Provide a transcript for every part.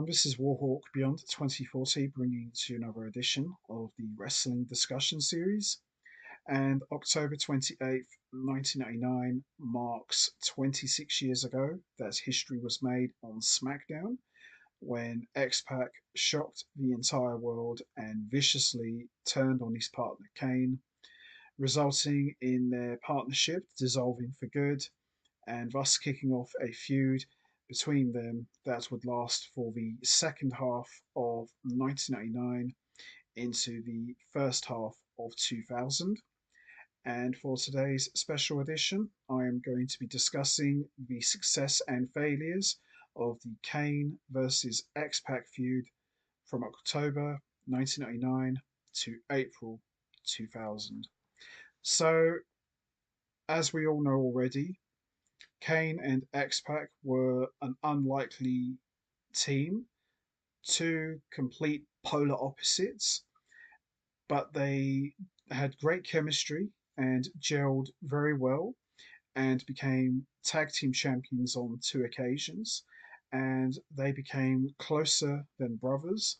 everyone, this is Warhawk Beyond 2040 bringing to you another edition of the Wrestling Discussion Series. And October 28th, 1999 marks 26 years ago that history was made on SmackDown when X Pac shocked the entire world and viciously turned on his partner Kane, resulting in their partnership dissolving for good and thus kicking off a feud between them that would last for the second half of 1999 into the first half of 2000. And for today's special edition, I am going to be discussing the success and failures of the Kane versus X Pac feud from October 1999 to April 2000. So, as we all know already, Kane and X Pac were an unlikely team, two complete polar opposites, but they had great chemistry and gelled very well and became tag team champions on two occasions. And they became closer than brothers.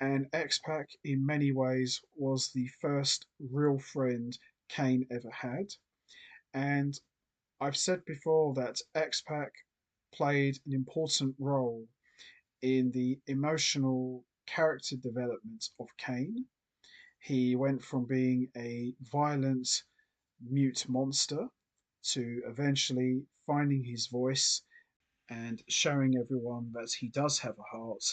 And X Pac, in many ways, was the first real friend Kane ever had. And I've said before that X Pac played an important role in the emotional character development of Kane. He went from being a violent, mute monster to eventually finding his voice and showing everyone that he does have a heart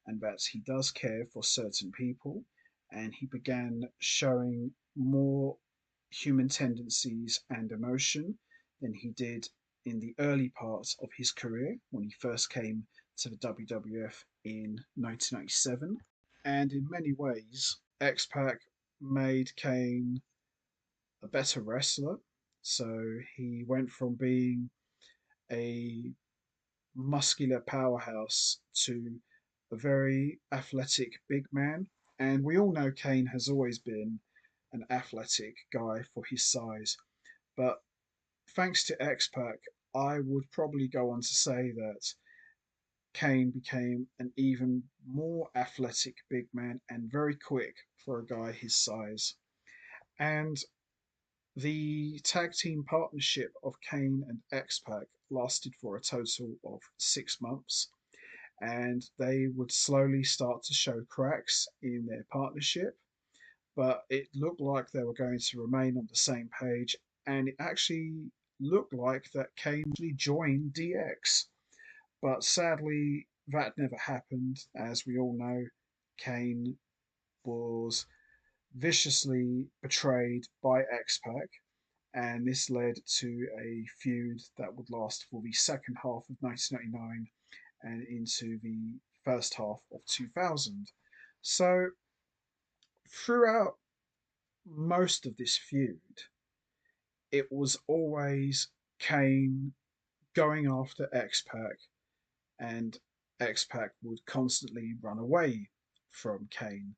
and that he does care for certain people. And he began showing more human tendencies and emotion than he did in the early parts of his career when he first came to the WWF in 1997. And in many ways, X Pac made Kane a better wrestler. So he went from being a muscular powerhouse to a very athletic big man. And we all know Kane has always been an athletic guy for his size. But thanks to X Pac, I would probably go on to say that Kane became an even more athletic big man and very quick for a guy his size. And the tag team partnership of Kane and X Pac lasted for a total of 6 months, and they would slowly start to show cracks in their partnership. But it looked like they were going to remain on the same page, and it actually looked like that Kane actually joined DX. But sadly, that never happened. As we all know, Kane was viciously betrayed by X Pac, and this led to a feud that would last for the second half of 1999 and into the first half of 2000. So, throughout most of this feud, it was always Kane going after X Pac, and X Pac would constantly run away from Kane.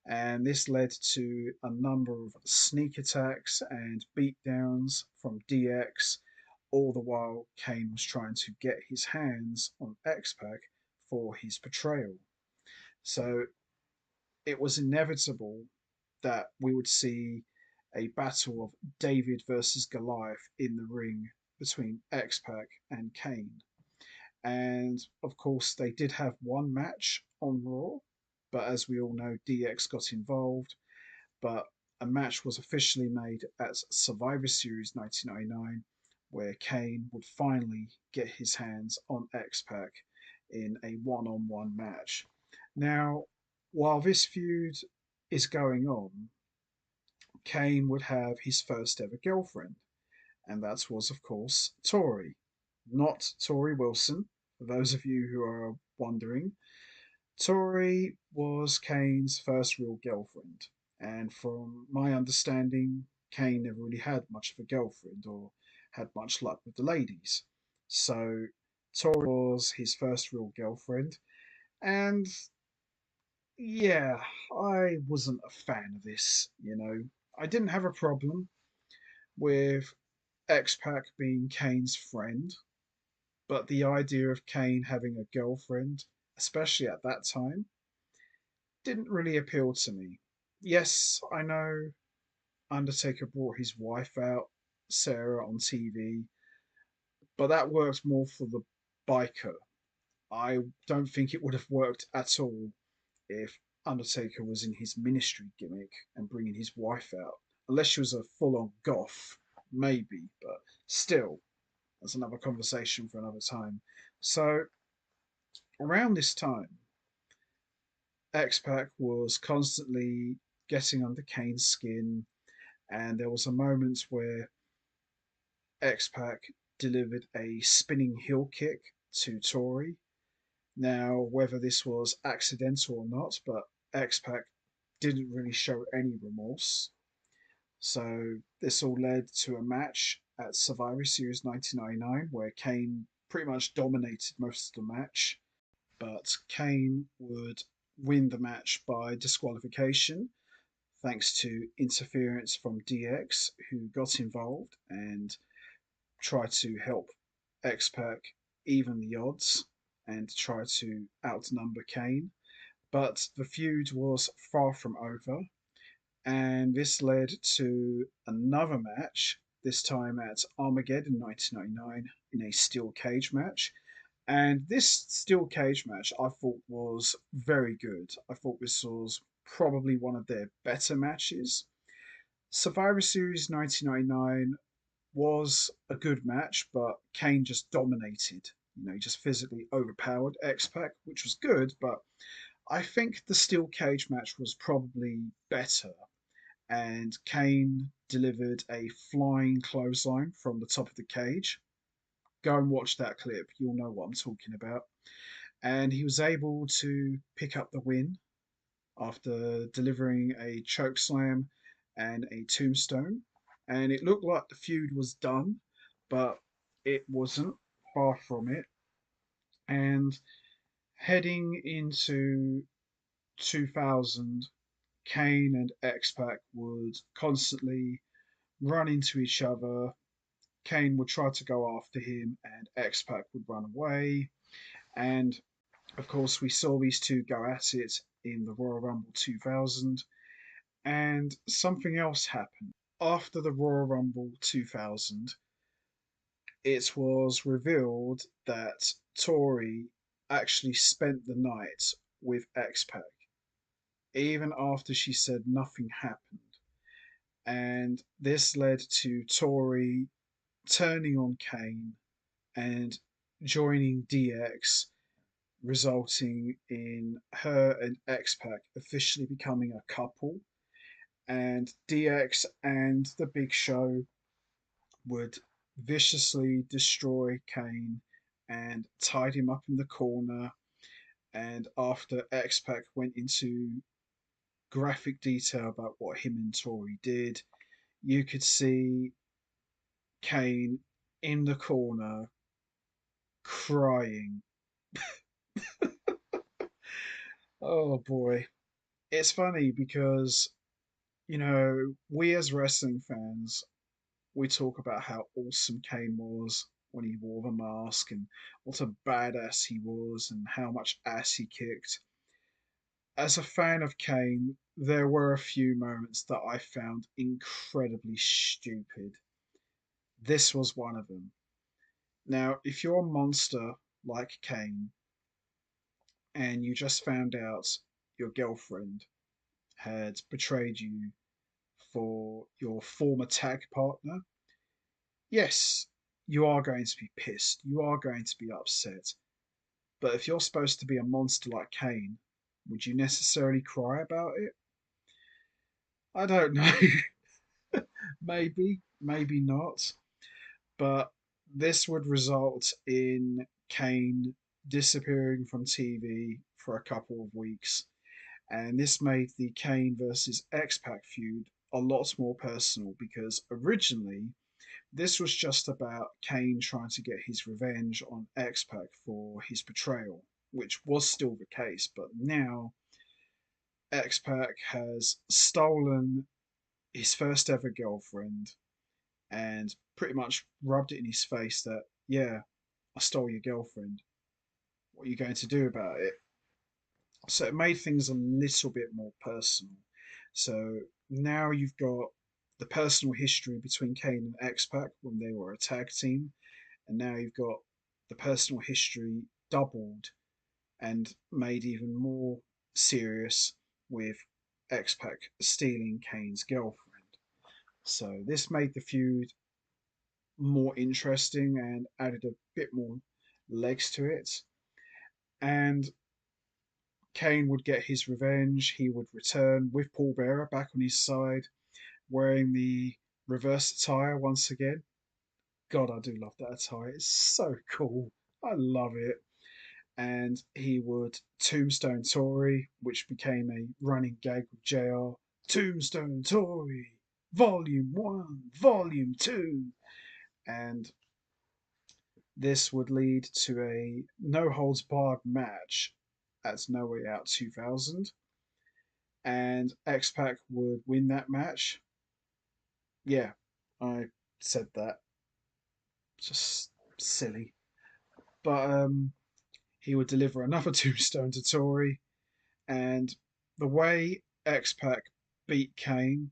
And this led to a number of sneak attacks and beatdowns from DX, all the while Kane was trying to get his hands on X Pac for his betrayal. So it was inevitable that we would see a battle of David versus Goliath in the ring between X Pac and Kane. And of course, they did have one match on Raw, but as we all know, DX got involved. But a match was officially made at Survivor Series 1999, where Kane would finally get his hands on X Pac in a one on one match. Now, while this feud is going on, Kane would have his first ever girlfriend, and that was, of course, Tori. Not Tori Wilson, for those of you who are wondering. Tori was Kane's first real girlfriend, and from my understanding, Kane never really had much of a girlfriend or had much luck with the ladies. So Tori was his first real girlfriend, and yeah, I wasn't a fan of this. I didn't have a problem with X Pac being Kane's friend, but the idea of Kane having a girlfriend, especially at that time, didn't really appeal to me. Yes, I know Undertaker brought his wife out, Sarah, on TV, but that worked more for the biker. I don't think it would have worked at all if Undertaker was in his ministry gimmick and bringing his wife out. Unless she was a full on goth, maybe, but still, that's another conversation for another time. So, around this time, X Pac was constantly getting under Kane's skin, and there was a moment where X Pac delivered a spinning heel kick to Tori. Now, whether this was accidental or not, but X Pac didn't really show any remorse. So, this all led to a match at Survivor Series 1999 where Kane pretty much dominated most of the match, but Kane would win the match by disqualification thanks to interference from DX, who got involved and tried to help X Pac even the odds and try to outnumber Kane. But the feud was far from over, and this led to another match, this time at Armageddon 1999 in a steel cage match. And this steel cage match I thought was very good. I thought this was probably one of their better matches. Survivor Series 1999 was a good match, but Kane just dominated. He just physically overpowered X Pac, which was good, but I think the steel cage match was probably better. And Kane delivered a flying clothesline from the top of the cage. Go and watch that clip, you'll know what I'm talking about. And he was able to pick up the win after delivering a choke slam and a tombstone. And it looked like the feud was done, but it wasn't, far from it. And heading into 2000, Kane and X Pac would constantly run into each other. Kane would try to go after him, and X Pac would run away. And of course, we saw these two go at it in the Royal Rumble 2000. And something else happened. After the Royal Rumble 2000, it was revealed that Tori actually spent the night with X Pac, even after she said nothing happened. And this led to Tori turning on Kane and joining DX, resulting in her and X Pac officially becoming a couple. And DX and the Big Show would viciously destroy Kane and tied him up in the corner. And after X Pac went into graphic detail about what him and Tori did, you could see Kane in the corner crying. Oh boy. It's funny because, we as wrestling fans, we talk about how awesome Kane was when he wore the mask and what a badass he was and how much ass he kicked. As a fan of Kane, there were a few moments that I found incredibly stupid. This was one of them. Now, if you're a monster like Kane and you just found out your girlfriend had betrayed you for your former tag partner, yes, you are going to be pissed. You are going to be upset. But if you're supposed to be a monster like Kane, would you necessarily cry about it? I don't know. Maybe, maybe not. But this would result in Kane disappearing from TV for a couple of weeks. And this made the Kane versus X Pac feud a lot more personal because originally this was just about Kane trying to get his revenge on X Pac for his betrayal, which was still the case. But now X Pac has stolen his first ever girlfriend and pretty much rubbed it in his face that, yeah, I stole your girlfriend. What are you going to do about it? So it made things a little bit more personal. So now you've got the personal history between Kane and X Pac when they were a tag team, and now you've got the personal history doubled and made even more serious with X Pac stealing Kane's girlfriend. So this made the feud more interesting and added a bit more legs to it. And Kane would get his revenge. He would return with Paul Bearer back on his side, wearing the reverse attire once again. God, I do love that attire. It's so cool. I love it. And he would Tombstone Tory, which became a running gag with JR. Tombstone Tory, Volume 1, Volume 2. And this would lead to a no holds barred match at No Way Out 2000. And X Pac would win that match. Yeah, I said that. Just silly. But he would deliver another tombstone to Tori. And the way X Pac beat Kane,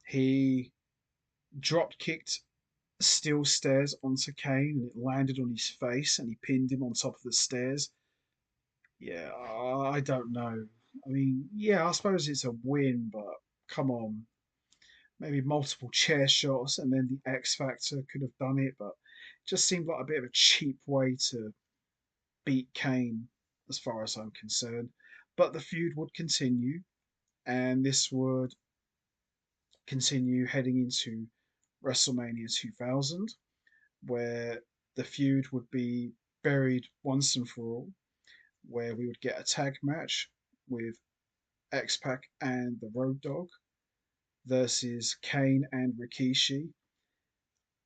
he drop kicked steel stairs onto Kane and it landed on his face and he pinned him on top of the stairs. Yeah, I don't know. I mean, yeah, I suppose it's a win, but come on. Maybe multiple chair shots and then the X Factor could have done it, but it just seemed like a bit of a cheap way to beat Kane as far as I'm concerned. But the feud would continue, and this would continue heading into WrestleMania 2000, where the feud would be buried once and for all, where we would get a tag match with X Pac and the Road Dogg versus Kane and Rikishi.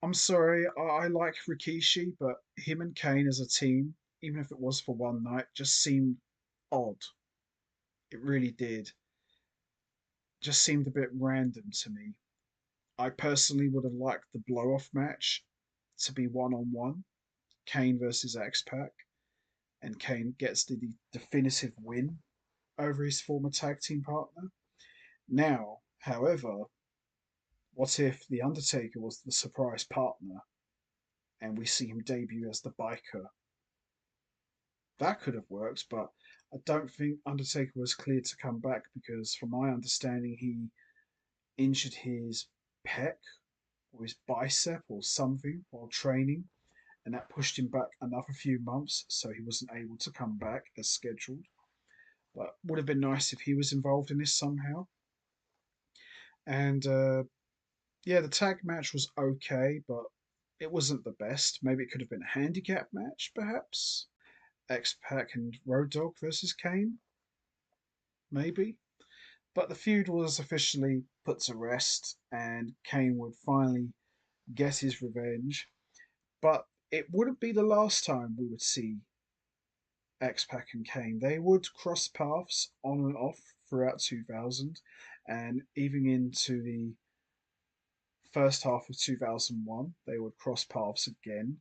I'm sorry, I like Rikishi, but him and Kane as a team, even if it was for one night, just seemed odd. It really did. Just seemed a bit random to me. I personally would have liked the blow off match to be one on one, Kane versus X Pac, and Kane gets the definitive win over his former tag team partner. Now, however, what if The Undertaker was the surprise partner and we see him debut as the biker? That could have worked, but I don't think Undertaker was cleared to come back because, from my understanding, he injured his pec or his bicep or something while training, and that pushed him back another few months, so he wasn't able to come back as scheduled. But would have been nice if he was involved in this somehow. And yeah, the tag match was okay, but it wasn't the best. Maybe it could have been a handicap match, perhaps. X Pac and Road Dogg versus Kane, maybe. But the feud was officially put to rest, and Kane would finally get his revenge. But it wouldn't be the last time we would see X Pac and Kane. They would cross paths on and off throughout 2000 and even into the first half of 2001. They would cross paths again,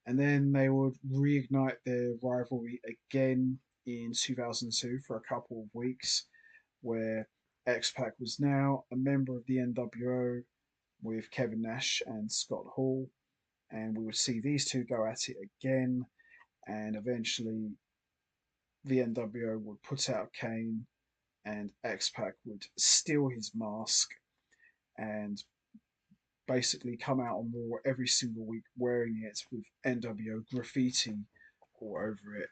and then they would reignite their rivalry again in 2002 for a couple of weeks, where X Pac was now a member of the NWO with Kevin Nash and Scott Hall, and we would see these two go at it again, and eventually the NWO would put out Kane, and X Pac would steal his mask and basically come out on Raw every single week wearing it with NWO graffiti all over it.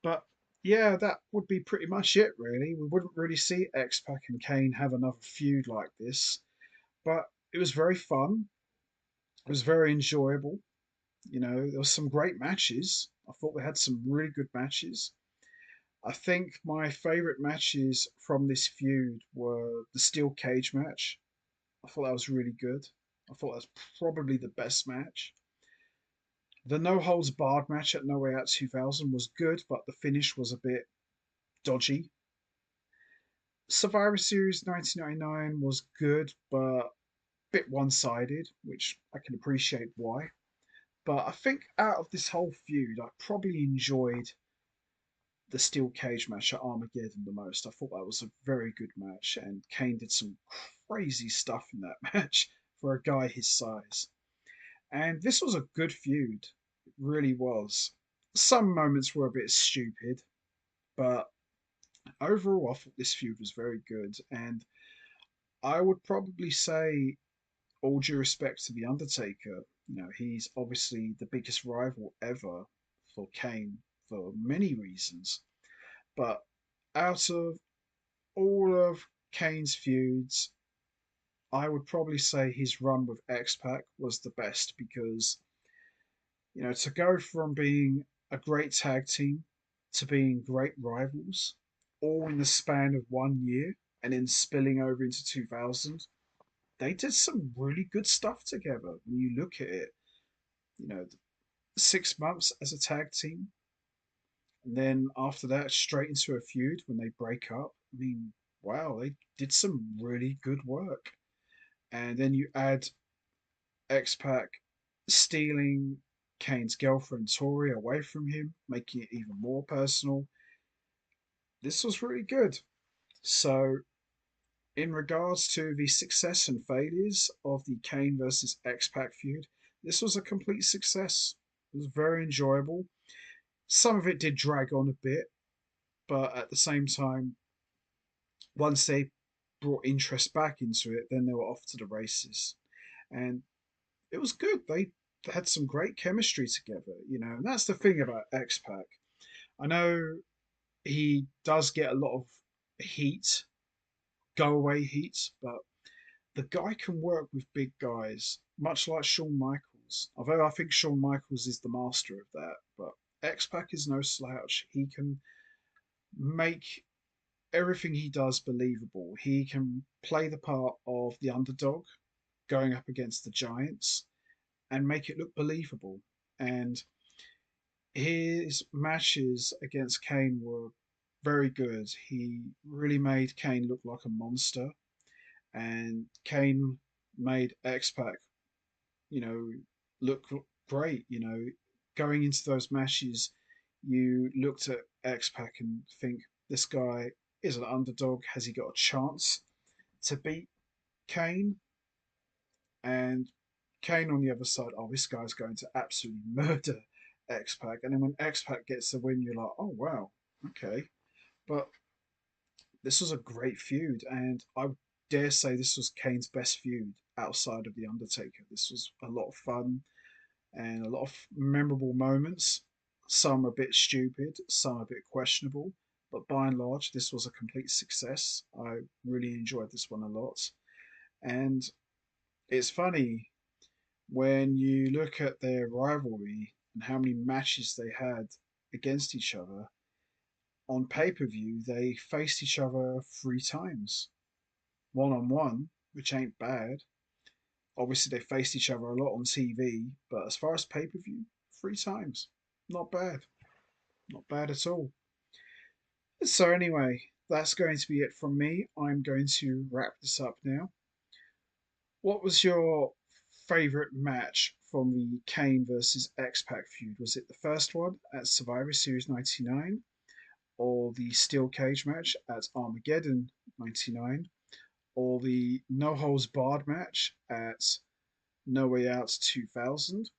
But yeah, that would be pretty much it, really. We wouldn't really see X Pac and Kane have another feud like this, but it was very fun. It was very enjoyable. You know, there was some great matches. I thought they had some really good matches. I think my favourite matches from this feud were the steel cage match. I thought that was really good. I thought that was probably the best match. The no holds barred match at No Way Out 2000 was good, but the finish was a bit dodgy. Survivor Series 1999 was good, but a bit one sided, which I can appreciate why. But I think out of this whole feud, I probably enjoyed the steel cage match at Armageddon the most. I thought that was a very good match, and Kane did some crazy stuff in that match for a guy his size. And this was a good feud. It really was. Some moments were a bit stupid, but overall, I thought this feud was very good. And I would probably say, all due respect to The Undertaker, he's obviously the biggest rival ever for Kane for many reasons. But out of all of Kane's feuds, I would probably say his run with X Pac was the best because, to go from being a great tag team to being great rivals, all in the span of 1 year and then spilling over into 2000, they did some really good stuff together. When you look at it, you know, 6 months as a tag team, and then after that, straight into a feud when they break up. I mean, wow, they did some really good work. And then you add X Pac stealing Kane's girlfriend Tori away from him, making it even more personal. This was really good. So, in regards to the success and failures of the Kane versus X Pac feud, this was a complete success. It was very enjoyable. Some of it did drag on a bit, but at the same time, once they brought interest back into it, then they were off to the races. And it was good. They had some great chemistry together, and that's the thing about X Pac. I know he does get a lot of heat, go away heat, but the guy can work with big guys, much like Shawn Michaels. Although I think Shawn Michaels is the master of that, but X Pac is no slouch. He can make everything he does believable. He can play the part of the underdog going up against the giants and make it look believable. And his matches against Kane were very good. He really made Kane look like a monster, and Kane made X Pac, you know, look great. Going into those matches, you looked at X Pac and think this guy is an underdog. Has he got a chance to beat Kane? And Kane on the other side, oh, this guy's going to absolutely murder X Pac. And then when X Pac gets the win, you're like, oh, wow, okay. But this was a great feud. And I dare say this was Kane's best feud outside of The Undertaker. This was a lot of fun and a lot of memorable moments. Some a bit stupid, some a bit questionable. But by and large, this was a complete success. I really enjoyed this one a lot. And it's funny when you look at their rivalry and how many matches they had against each other, on pay per view, they faced each other 3 times, one on one, which ain't bad. Obviously, they faced each other a lot on TV, but as far as pay per view, 3 times. Not bad. Not bad at all. So, anyway, that's going to be it from me. I'm going to wrap this up now. What was your favorite match from the Kane versus X Pac feud? Was it the first one at Survivor Series 99, or the Steel Cage match at Armageddon 99, or the No Holds Barred match at No Way Out 2000?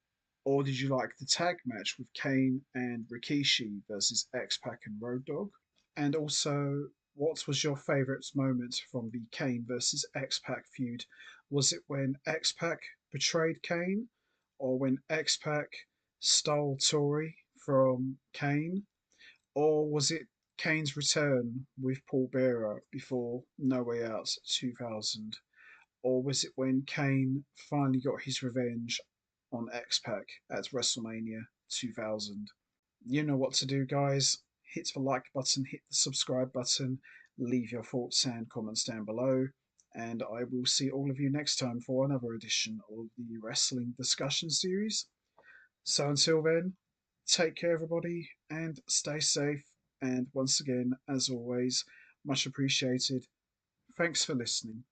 Or did you like the tag match with Kane and Rikishi versus X Pac and Road Dogg? And also, what was your favourite moment from the Kane versus X Pac feud? Was it when X Pac betrayed Kane, or when X Pac stole Tori from Kane, or was it Kane's return with Paul Bearer before No Way Out 2000? Or was it when Kane finally got his revenge on X Pac at WrestleMania 2000? You know what to do, guys. Hit the like button, hit the subscribe button, leave your thoughts and comments down below, and I will see all of you next time for another edition of the Wrestling Discussion Series. So until then, take care, everybody, and stay safe. And once again, as always, much appreciated. Thanks for listening.